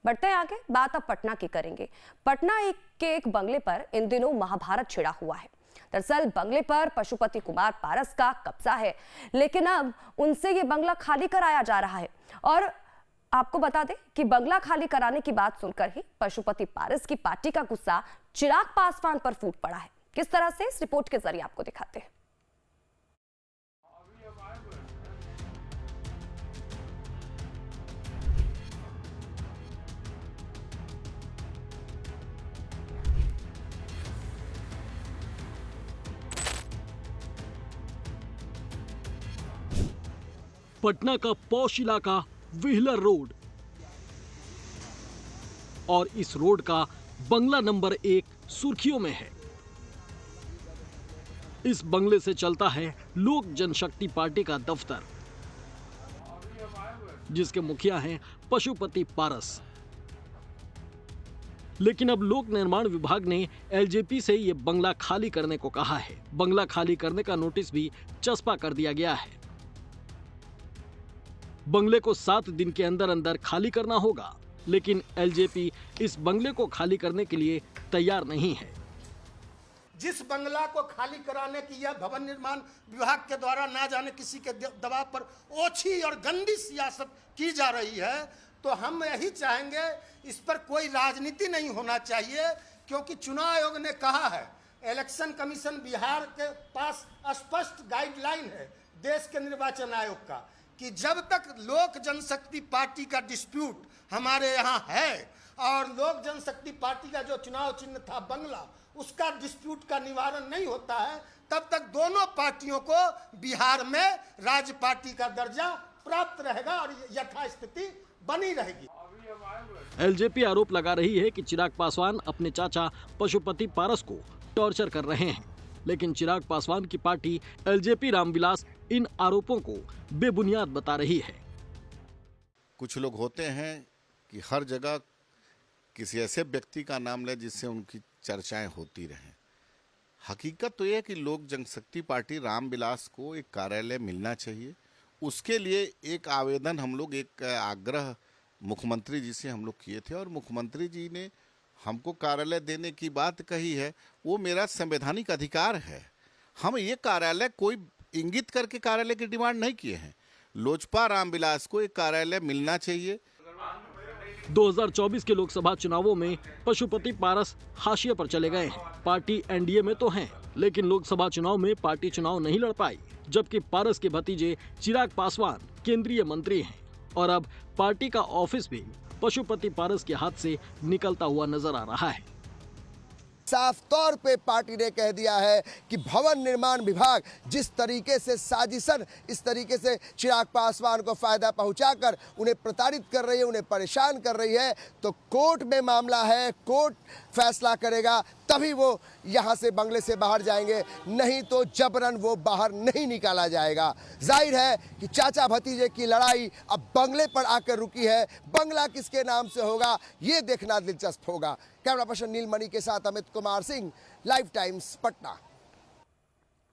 बढ़ते हैं आगे, बात अब पटना की करेंगे। पटना के एक बंगले पर इन दिनों महाभारत छिड़ा हुआ है। दरअसल बंगले पर पशुपति कुमार पारस का कब्जा है, लेकिन अब उनसे ये बंगला खाली कराया जा रहा है। और आपको बता दें कि बंगला खाली कराने की बात सुनकर ही पशुपति पारस की पार्टी का गुस्सा चिराग पासवान पर फूट पड़ा है। किस तरह से, इस रिपोर्ट के जरिए आपको दिखाते हैं। पटना का पॉश इलाका व्हीलर रोड, और इस रोड का बंगला नंबर 1 सुर्खियों में है। इस बंगले से चलता है लोक जनशक्ति पार्टी का दफ्तर, जिसके मुखिया हैं पशुपति पारस। लेकिन अब लोक निर्माण विभाग ने एलजेपी से यह बंगला खाली करने को कहा है। बंगला खाली करने का नोटिस भी चस्पा कर दिया गया है। बंगले को 7 दिन के अंदर अंदर खाली करना होगा, लेकिन एलजेपी इस बंगले को खाली करने के लिए तैयार नहीं है। जिस बंगला को खाली कराने की यह भवन निर्माण विभाग के द्वारा ना जाने किसी के दबाव पर ओछी और गंदी सियासत की जा रही है, तो हम यही चाहेंगे इस पर कोई राजनीति नहीं होना चाहिए, क्योंकि चुनाव आयोग ने कहा है, इलेक्शन कमीशन बिहार के पास स्पष्ट गाइडलाइन है देश के निर्वाचन आयोग का, कि जब तक लोक जनशक्ति पार्टी का डिस्प्यूट हमारे यहाँ है और लोक जनशक्ति पार्टी का जो चुनाव चिन्ह था बंगला, उसका डिस्प्यूट का निवारण नहीं होता है, तब तक दोनों पार्टियों को बिहार में राज्य पार्टी का दर्जा प्राप्त रहेगा और यथास्थिति बनी रहेगी। एलजेपी आरोप लगा रही है कि चिराग पासवान अपने चाचा पशुपति पारस को टॉर्चर कर रहे हैं, लेकिन चिराग पासवान की पार्टी एलजेपी रामविलास इन आरोपों को बेबुनियाद बता रही है। कुछ लोग होते हैं कि हर जगह किसी ऐसे व्यक्ति का नाम ले जिससे उनकी चर्चाएं होती रहें। हकीकत तो यह है कि लोक जनशक्ति पार्टी रामविलास को एक कार्यालय मिलना चाहिए। उसके लिए एक आवेदन हम लोग, एक आग्रह मुख्यमंत्री जी से हम लोग किए थे, और मुख्यमंत्री जी ने हमको कार्यालय देने की बात कही है। वो मेरा संवैधानिक अधिकार है। हम ये कार्यालय कोई इंगित करके कार्यालय की डिमांड नहीं किए हैं। लोजपा रामविलास को एक कार्यालय मिलना चाहिए। 2024 के लोकसभा चुनावों में पशुपति पारस हाशिए पर चले गए हैं। पार्टी एनडीए में तो हैं, लेकिन लोकसभा चुनाव में पार्टी चुनाव नहीं लड़ पाई, जबकि पारस के भतीजे चिराग पासवान केंद्रीय मंत्री हैं, और अब पार्टी का ऑफिस भी पशुपति पारस के हाथ से निकलता हुआ नजर आ रहा है। साफ तौर पे पार्टी ने कह दिया है कि भवन निर्माण विभाग जिस तरीके से साजिशन, इस तरीके से चिराग पासवान को फायदा पहुंचाकर उन्हें प्रताड़ित कर रही है, उन्हें परेशान कर रही है, तो कोर्ट में मामला है, कोर्ट फैसला करेगा, तभी वो यहाँ से बंगले से बाहर जाएंगे, नहीं तो जबरन वो बाहर नहीं निकाला जाएगा। जाहिर है कि चाचा भतीजे की लड़ाई अब बंगले पर आकर रुकी है। बंगला किसके नाम से होगा, ये देखना दिलचस्प होगा। कैमरा पर्सन नीलमणि के साथ अमित कुमार सिंह, लाइव टाइम्स, पटना।